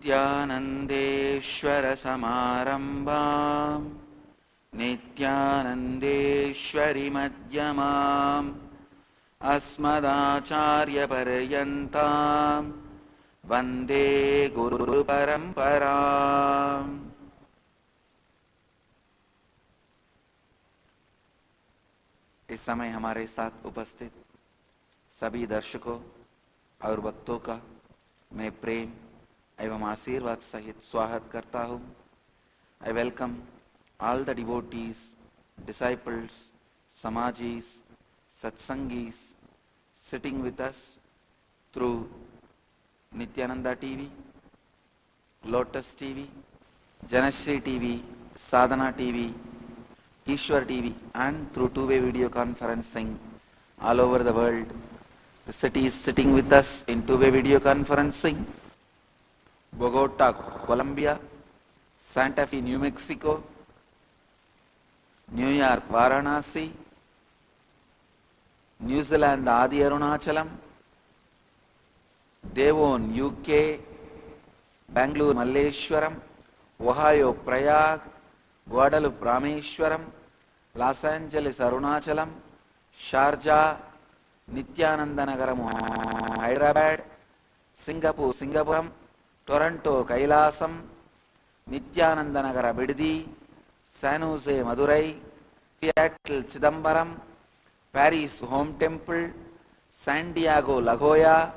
नित्यानन्देश्वरसमारम्भाम् नित्यानन्देश्वरिमध्यमाम् अस्मदाचार्यपर्यन्ताम् वन्दे गुरुपरम्पराम्। इस समय हमारे साथ उपस्थित सभी दर्शकों और भक्तों का मैं प्रेम एवं आशीर्वाद सहित स्वागत करता हूँ। I welcome all the devotees, disciples, samajis, satsangis sitting with us through Nityananda TV, Lotus TV, Janashri TV, Sadhana TV, Ishwar TV, and through two-way video conferencing all over the world. The city is sitting with us in two-way video conferencing. Bogota, Colombia, Santa Fe, New Mexico, New York, Varanasi, New Zealand, Adi Arunachalam, Devon, UK, Bangalore, Malleshwaram, Ohio, Prayag, Guadalupe, Rameshwaram, Los Angeles, Arunachalam, Sharjah, Nityananda Nagaram, Hyderabad, Singapore, Singapuram, Toronto, Kailasam, Nityananda Nagara, Biddi, San Jose, Madurai, Seattle, Chidambaram, Paris, Home Temple, San Diego, La Jolla,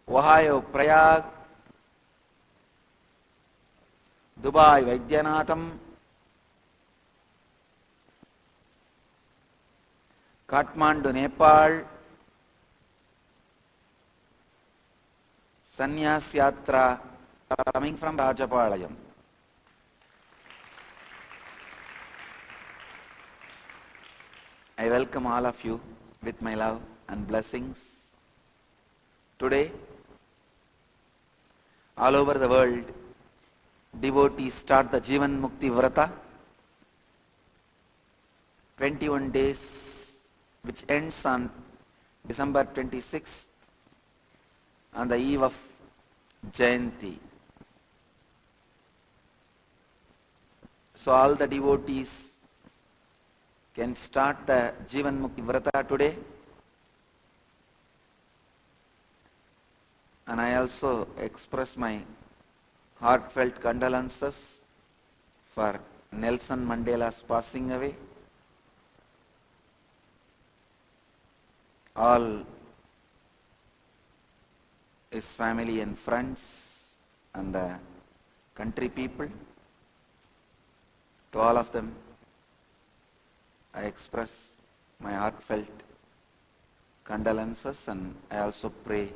Ohio, Prayag, Dubai, Vaidyanatham, Kathmandu, Nepal, Sannyas Yatra coming from Rajapalayam. I welcome all of you with my love and blessings. Today, all over the world, devotees start the Jivan Mukti Vrata, 21 days, which ends on December 26th, on the eve of Jayanti. So all the devotees can start the Jivan Mukti Vrata today. And I also express my heartfelt condolences for Nelson Mandela's passing away. All his family and friends and the country people, to all of them, I express my heartfelt condolences, and I also pray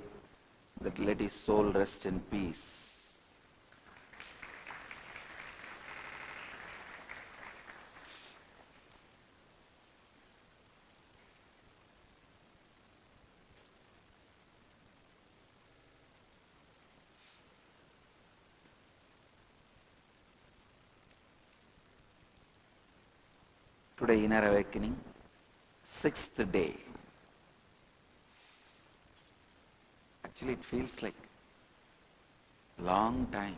that let his soul rest in peace. Today, Inner Awakening, 6th day. Actually, it feels like long time.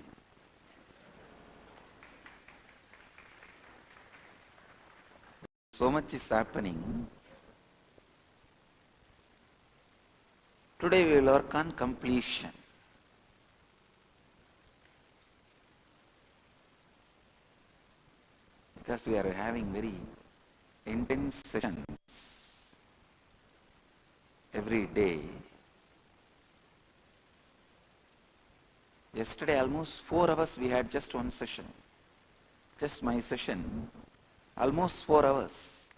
So much is happening. Today we will work on completion. Because we are having very intense sessions every day. Yesterday almost 4 hours we had just one session. Just my session, almost 4 hours.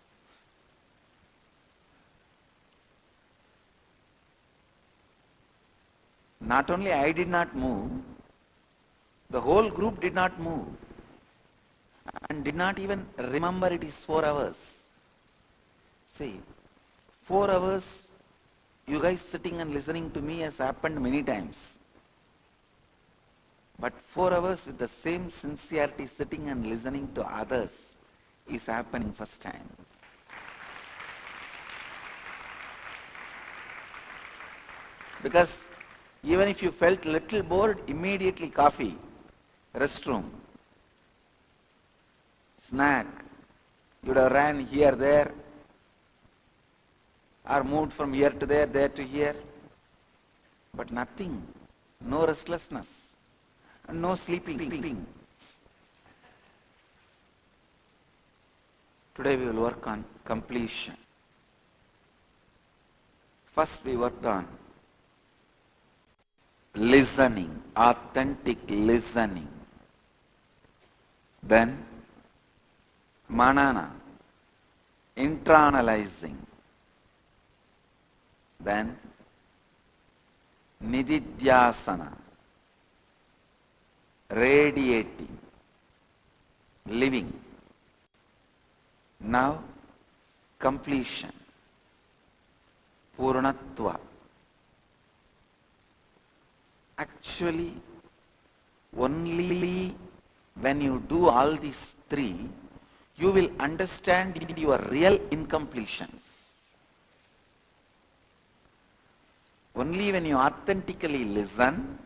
Not only I did not move, the whole group did not move and did not even remember it is 4 hours. See, 4 hours you guys sitting and listening to me has happened many times. But 4 hours with the same sincerity sitting and listening to others is happening first time. Because Even if you felt little bored, immediately coffee, restroom, snack. You would have ran here, there, or moved from here to there to here. But nothing, no restlessness, no sleeping. Today we will work on completion. First we worked on listening, authentic listening. Then manana, internalizing. Then nididhyasana, radiating, living. Now completion, purnatva. Actually, only when you do all these three, you will understand your real incompletions. Only when you authentically listen,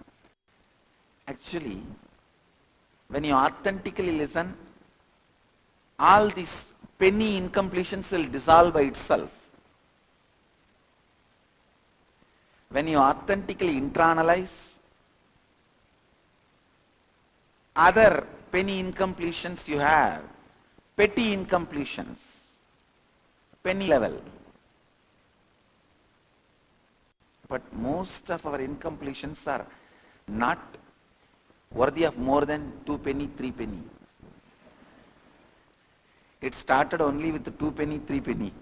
actually, when you authentically listen, all these penny incompletions will dissolve by itself. When you authentically internalize, other penny incompletions you have, petty incompletions, penny level. But most of our incompletions are not worthy of more than 2 penny, 3 penny. It started only with 2 penny, 3 penny.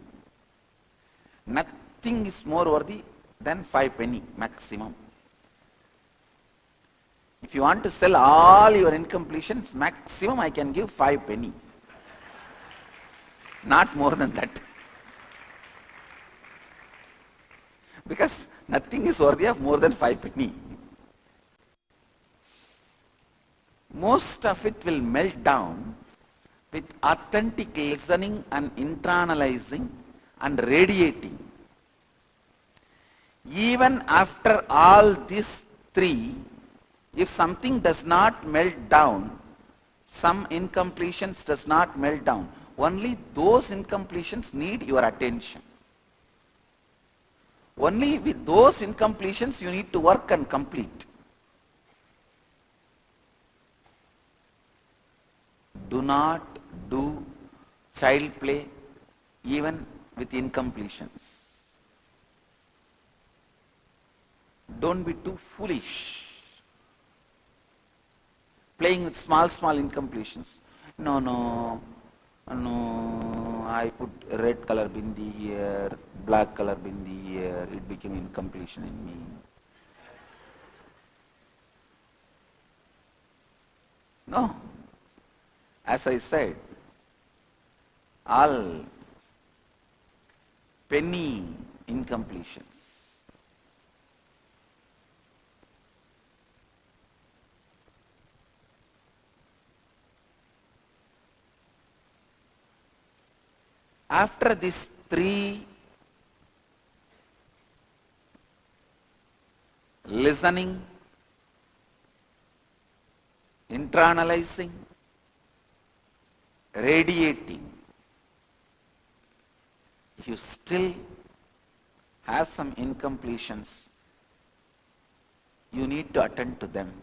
Nothing is more worthy than 5 penny maximum. If you want to sell all your incompletions, maximum I can give 5 penny. Not more than that. Because nothing is worthy of more than 5 penny. Most of it will melt down with authentic listening and internalizing and radiating. Even after all these three, if something does not melt down, some incompletions does not melt down, only those incompletions need your attention. Only with those incompletions you need to work and complete. Do not do child play even with incompletions. Don't be too foolish. Playing with small incompletions. No, I put red color bindi here, black color bindi here, it became incompletion in me. No. As I said, all penny incompletions. After these three, listening, internalizing, radiating, if you still have some incompletions, you need to attend to them.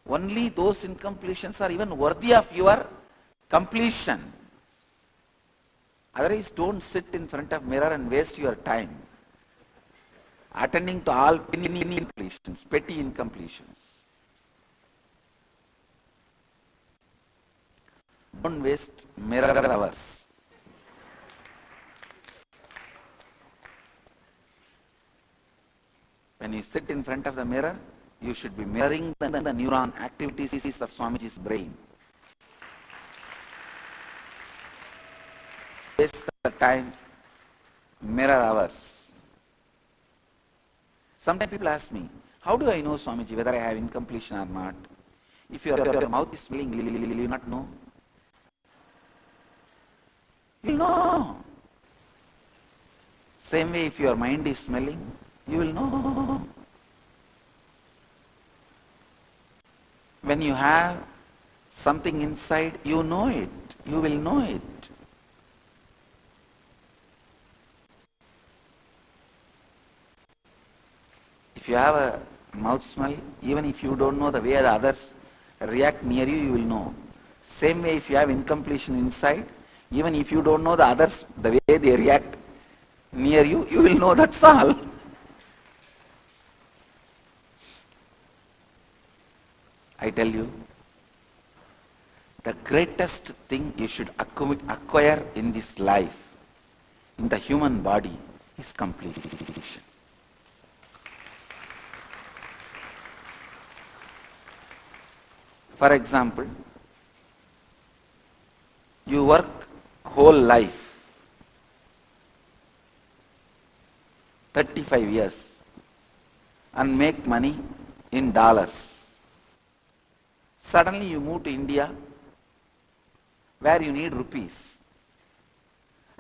Only those incompletions are even worthy of your completion. Otherwise, don't sit in front of mirror and waste your time attending to all petty incompletions. Don't waste mirror hours. When you sit in front of the mirror, you should be mirroring the neuron activities of Swamiji's brain. Waste the time, mirror hours. Sometimes people ask me, how do I know, Swamiji, whether I have incompletion or not? If your mouth is smelling, will you not know? You will know. Same way, if your mind is smelling, you will know. When you have something inside, you know it. You will know it. If you have a mouth smell, even if you don't know the way the others react near you, you will know. Same way, if you have incompletion inside, even if you don't know the others, the way they react near you, you will know. That's all. I tell you, the greatest thing you should acquire in this life, in the human body, is completion. For example, you work whole life, 35 years, and make money in dollars. Suddenly you move to India where you need rupees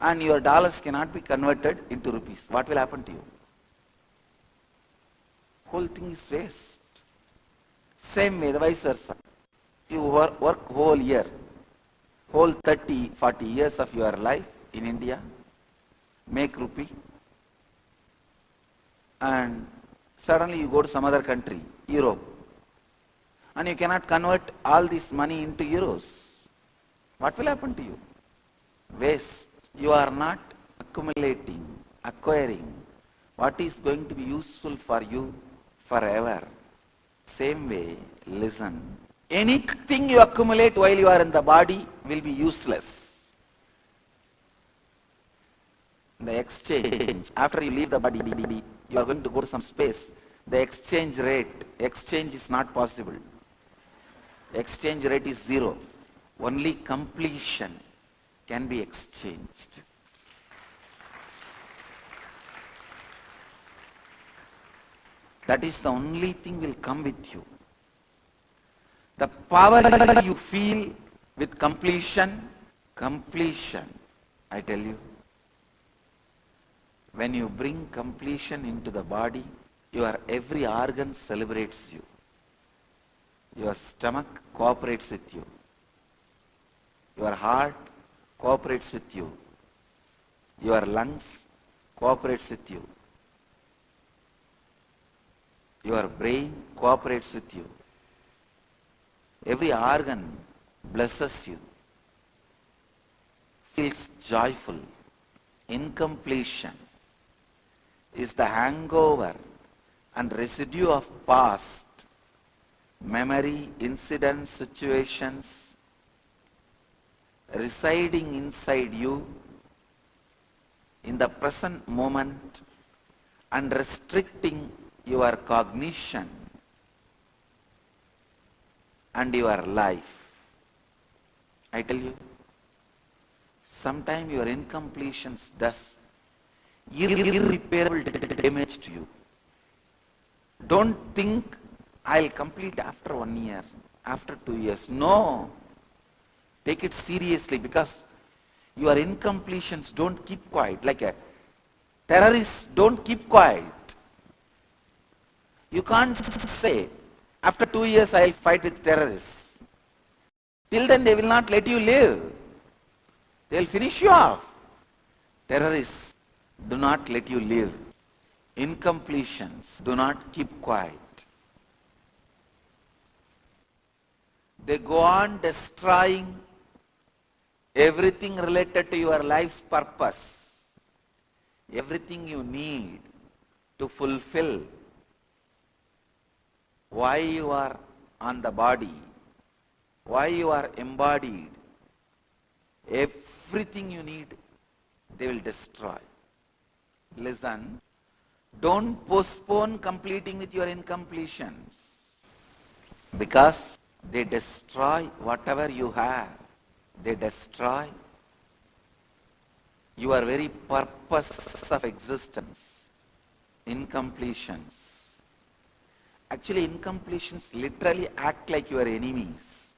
and your dollars cannot be converted into rupees. What will happen to you? Whole thing is waste. Same way, the vice versa. You work whole year, whole 30, 40 years of your life in India, make rupee, and suddenly you go to some other country, Europe, and you cannot convert all this money into euros. What will happen to you? Waste. You are not accumulating, acquiring what is going to be useful for you forever. Same way, listen. Anything you accumulate while you are in the body will be useless. The exchange, after you leave the body, you are going to go to some space. The exchange is not possible. Exchange rate is zero. Only completion can be exchanged. That is the only thing will come with you. The power you feel with completion, I tell you, when you bring completion into the body, your every organ celebrates you. Your stomach cooperates with you. Your heart cooperates with you. Your lungs cooperates with you. Your brain cooperates with you. Every organ blesses you, feels joyful. Incompletion is the hangover and residue of past memory, incidents, situations residing inside you in the present moment and restricting your cognition and your life. I tell you, sometimes your incompletions does irreparable damage to you. Don't think I'll complete after 1 year, after 2 years. No. Take it seriously, because your incompletions don't keep quiet. Like a terrorist don't keep quiet. You can't say, after 2 years I'll fight with terrorists. Till then they will not let you live. They'll finish you off. Terrorists do not let you live. Incompletions do not keep quiet. They go on destroying everything related to your life's purpose, everything you need to fulfill why you are on the body, why you are embodied. Everything you need, they will destroy. Listen, don't postpone completing with your incompletions, because they destroy whatever you have. They destroy your very purpose of existence. Incompletions. Actually, incompletions literally act like your enemies,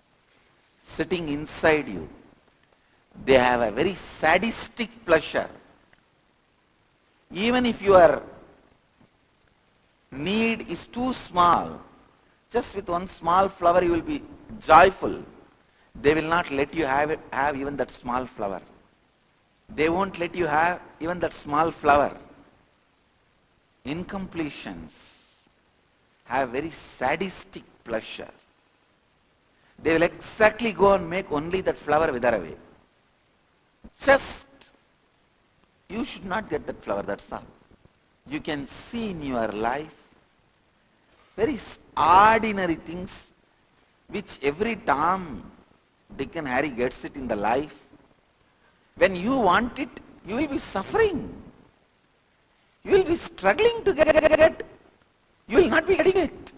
sitting inside you. They have a very sadistic pleasure. Even if your need is too small, Just with one small flower you will be joyful. They will not let you have even that small flower. They won't let you have even that small flower. Incompletions have very sadistic pleasure. They will exactly go and make only that flower wither away. Just, you should not get that flower, that's all. You can see in your life very ordinary things which every Tom, Dick and Harry gets it in the life. When you want it, you will be suffering. You will be struggling to get it. You will not be getting it.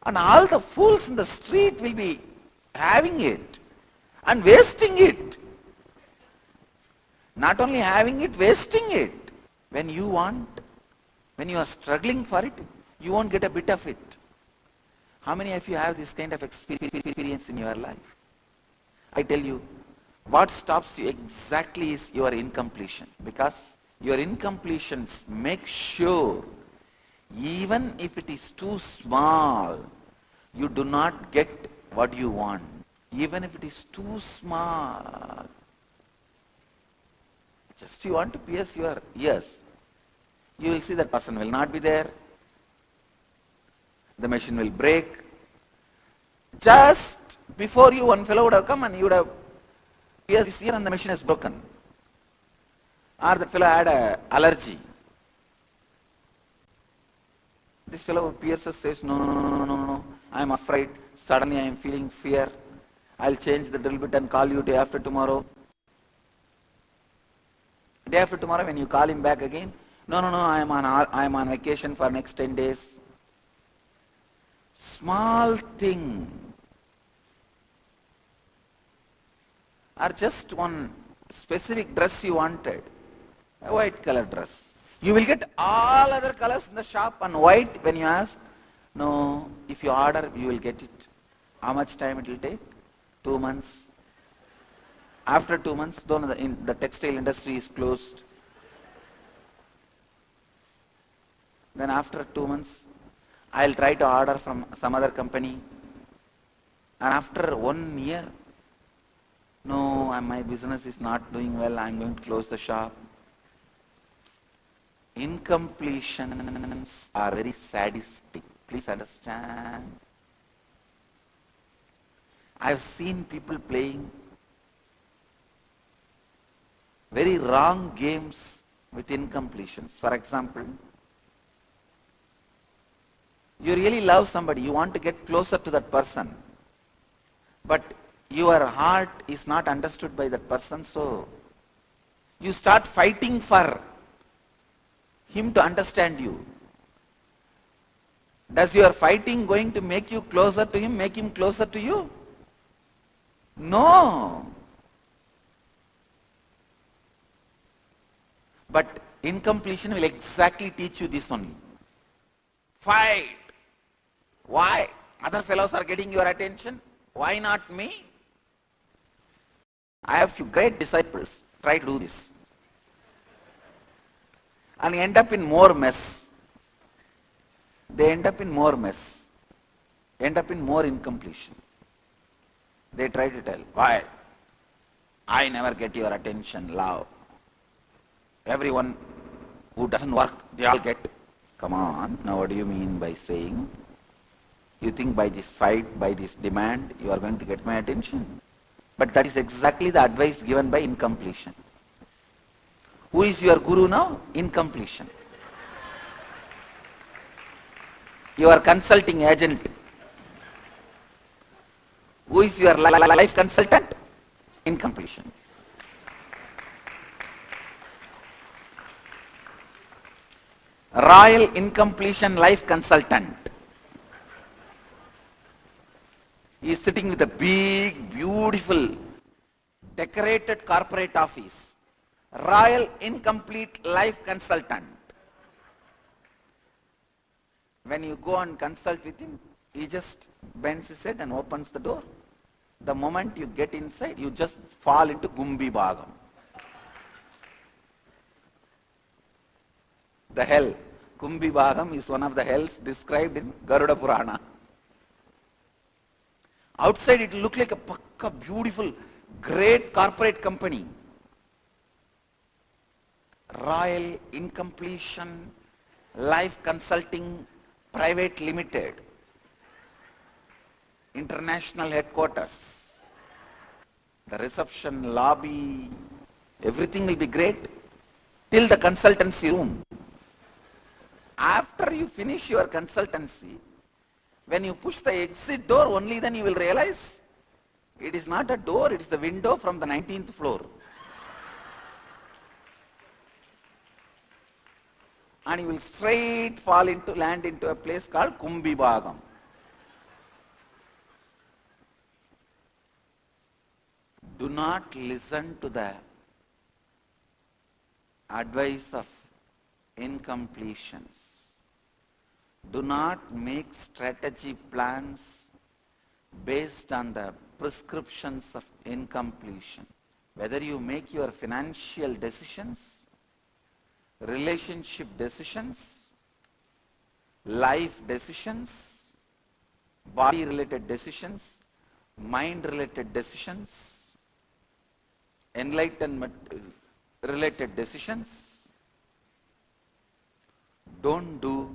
And all the fools in the street will be having it and wasting it. Not only having it, wasting it. When you want, when you are struggling for it, you won't get a bit of it. How many of you have this kind of experience in your life? I tell you, what stops you exactly is your incompletion. Because your incompletions make sure, even if it is too small, you do not get what you want. Even if it is too small. Just you want to pierce your ears. You will see that person will not be there. The machine will break. Just before you, one fellow would have come and he would have pierced his ear and the machine is broken. Or the fellow had an allergy. This fellow pierces, says, no, I am afraid. Suddenly I am feeling fear. I'll change the drill bit and call you day after tomorrow. Day after tomorrow when you call him back again, no, I am on vacation for next 10 days. Small thing. Or just one specific dress you wanted. A white color dress. You will get all other colors in the shop and white when you ask. No, if you order, you will get it. How much time it will take? 2 months. After 2 months, the textile industry is closed. Then after 2 months, I'll try to order from some other company. And after 1 year, no, my business is not doing well, I'm going to close the shop. Incompletions are very sadistic. Please understand. I've seen people playing very wrong games with incompletions. For example, you really love somebody, you want to get closer to that person, but your heart is not understood by that person, so you start fighting for him to understand you. Does your fighting going to make you closer to him, make him closer to you? No. But incompletion will exactly teach you this only. Fight. Why? Other fellows are getting your attention. Why not me? I have few great disciples. Try to do this. And end up in more mess. They end up in more mess. End up in more incompletion. They try to tell, why? I never get your attention, love. Everyone who doesn't work, they all get. Come on, now what do you mean by saying? You think by this fight, by this demand, you are going to get my attention? But that is exactly the advice given by incompletion. Who is your guru now? Incompletion. Your consulting agent. Who is your life consultant? Incompletion. Royal Incompletion Life Consultant. He is sitting with a big, beautiful, decorated corporate office. Royal Incomplete Life Consultant. When you go and consult with him, he just bends his head and opens the door. The moment you get inside, you just fall into Gumbi Bhagam. The hell. Kumbhibhagam is one of the hells described in Garuda Purana. Outside it will look like a pakka, beautiful, great corporate company. Royal Incompletion Life Consulting Private Limited, international headquarters. The reception, lobby, everything will be great till the consultancy room. After you finish your consultancy, when you push the exit door, only then you will realize it is not a door, it is the window from the 19th floor. And you will straight land into a place called Kumbhibhagam. Do not listen to the advice of incompletions. Do not make strategy plans based on the prescriptions of incompletion. Whether you make your financial decisions, relationship decisions, life decisions, body related decisions, mind related decisions, enlightenment related decisions, don't do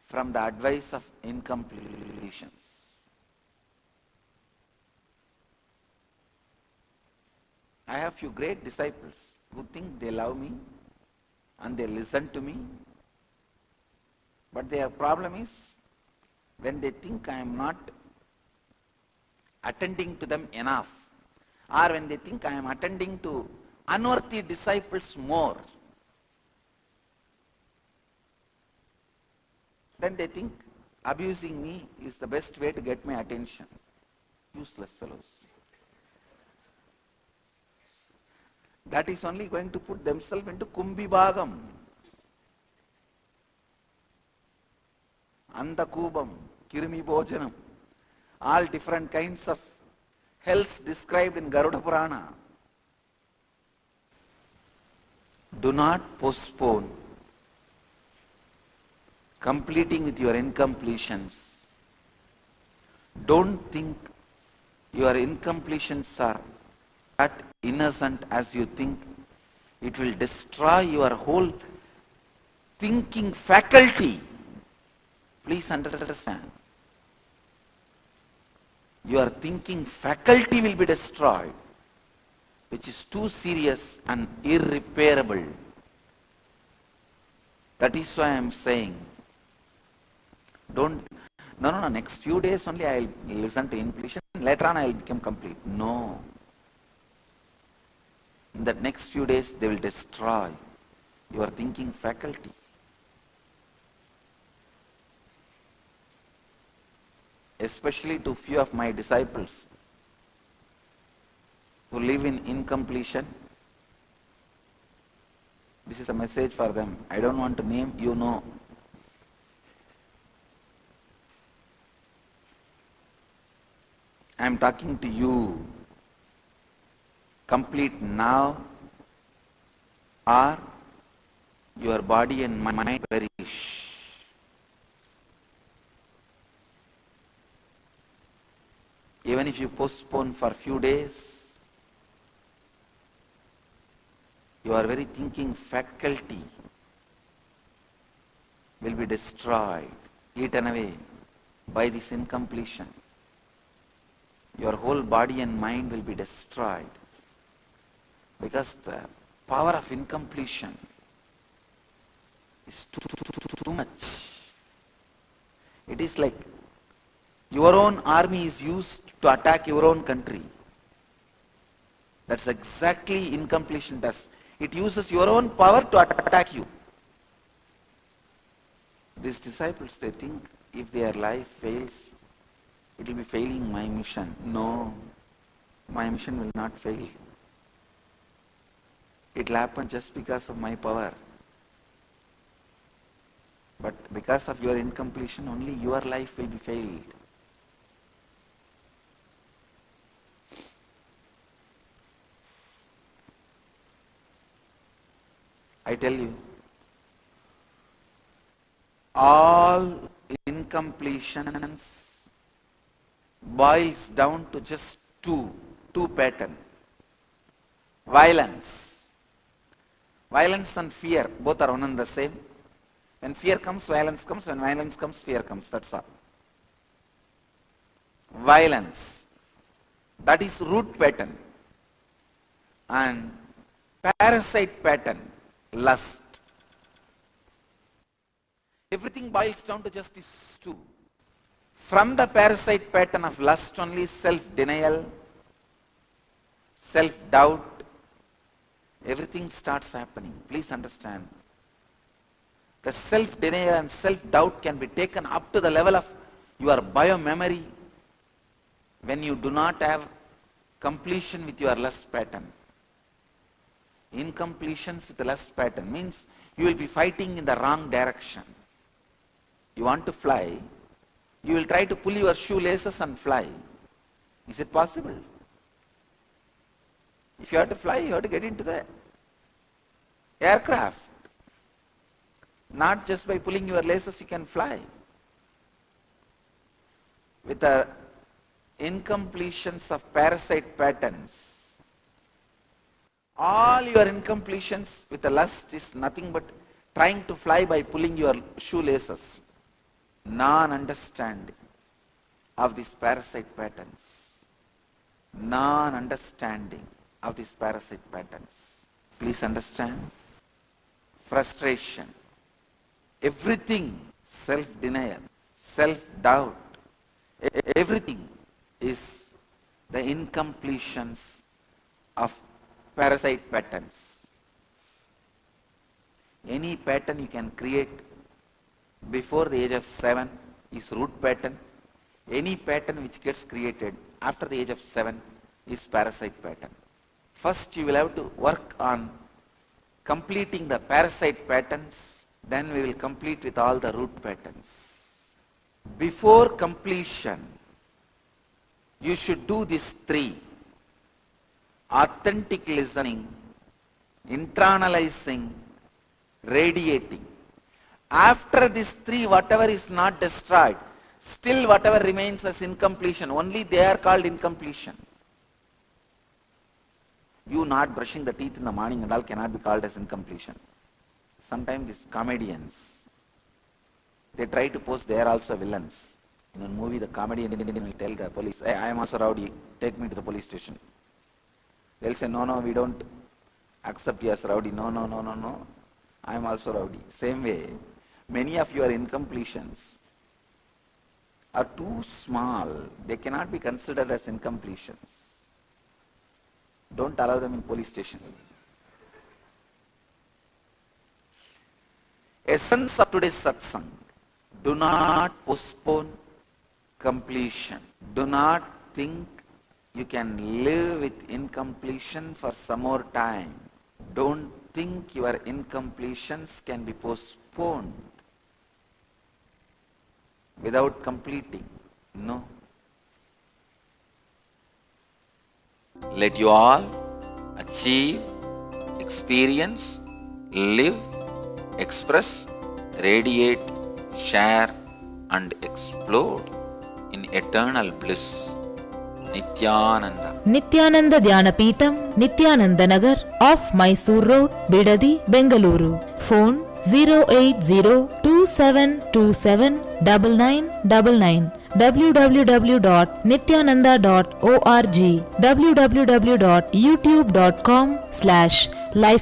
from the advice of incompletions. I have few great disciples who think they love me and they listen to me, but their problem is when they think I am not attending to them enough, or when they think I am attending to unworthy disciples more, then they think abusing me is the best way to get my attention. Useless fellows. That is only going to put themselves into Kumbhibhagam, Andakubam, Kirmi Bhojanam, all different kinds of hells described in Garuda Purana. Do not postpone completing with your incompletions. Don't think your incompletions are that innocent as you think. It will destroy your whole thinking faculty. Please understand. Your thinking faculty will be destroyed, which is too serious and irreparable. That is why I am saying, no, next few days only I will listen to intuition, later on I will become complete. No. In that next few days, they will destroy your thinking faculty. Especially to few of my disciples who live in incompletion. This is a message for them. I don't want to name, you know. I am talking to you. Complete now, or your body and mind perish. Even if you postpone for few days, your very thinking faculty will be destroyed, eaten away by this incompletion. Your whole body and mind will be destroyed. Because the power of incompletion is too much. It is like your own army is used to attack your own country. That's exactly incompletion does. It uses your own power to attack you. These disciples, they think if their life fails, it will be failing my mission. No, my mission will not fail. It will happen just because of my power. But because of your incompletion, only your life will be failed. I tell you, all incompletions boils down to just two pattern. Violence and fear, both are one and the same. When fear comes, violence comes. When violence comes, fear comes. That's all. Violence, that is root pattern. And parasite pattern, lust. Everything boils down to just these two. From the parasite pattern of lust only, self-denial, self-doubt, everything starts happening. Please understand. The self-denial and self-doubt can be taken up to the level of your bio-memory when you do not have completion with your lust pattern. Incompletions with the lust pattern means you will be fighting in the wrong direction. You want to fly, you will try to pull your shoelaces and fly. Is it possible? If you have to fly, you have to get into the aircraft. Not just by pulling your laces you can fly. With the incompletions of parasite patterns, all your incompletions with the lust is nothing but trying to fly by pulling your shoelaces. Non-understanding of these parasite patterns. Non-understanding of these parasite patterns. Please understand. Frustration. Everything, self-denial, self-doubt, everything is the incompletions of parasite patterns. Any pattern you can create before the age of 7 is root pattern. Any pattern which gets created after the age of 7 is parasite pattern. First you will have to work on completing the parasite patterns, then we will complete with all the root patterns. Before completion, you should do these 3. Authentic listening, internalizing, radiating. After these 3, whatever is not destroyed, still whatever remains as incompletion, only they are called incompletion. You not brushing the teeth in the morning and all cannot be called as incompletion. Sometimes these comedians, they try to pose they are also villains. In a movie, the comedian will tell the police, hey, I am also rowdy, take me to the police station. They'll say, no, we don't accept you as rowdy. No, I am also rowdy. Same way, many of your incompletions are too small. They cannot be considered as incompletions. Don't allow them in police station. Essence of today's satsang. Do not postpone completion. Do not think you can live with incompletion for some more time. Don't think your incompletions can be postponed without completing. No. Let you all achieve, experience, live, express, radiate, share and explode in eternal bliss. Nityananda. Nityananda Dhyanapitham, Nityananda Nagar, off Mysore Road, Bidadi, Bengaluru. Phone 08027279999. www.nityananda.org. www.youtube.com/life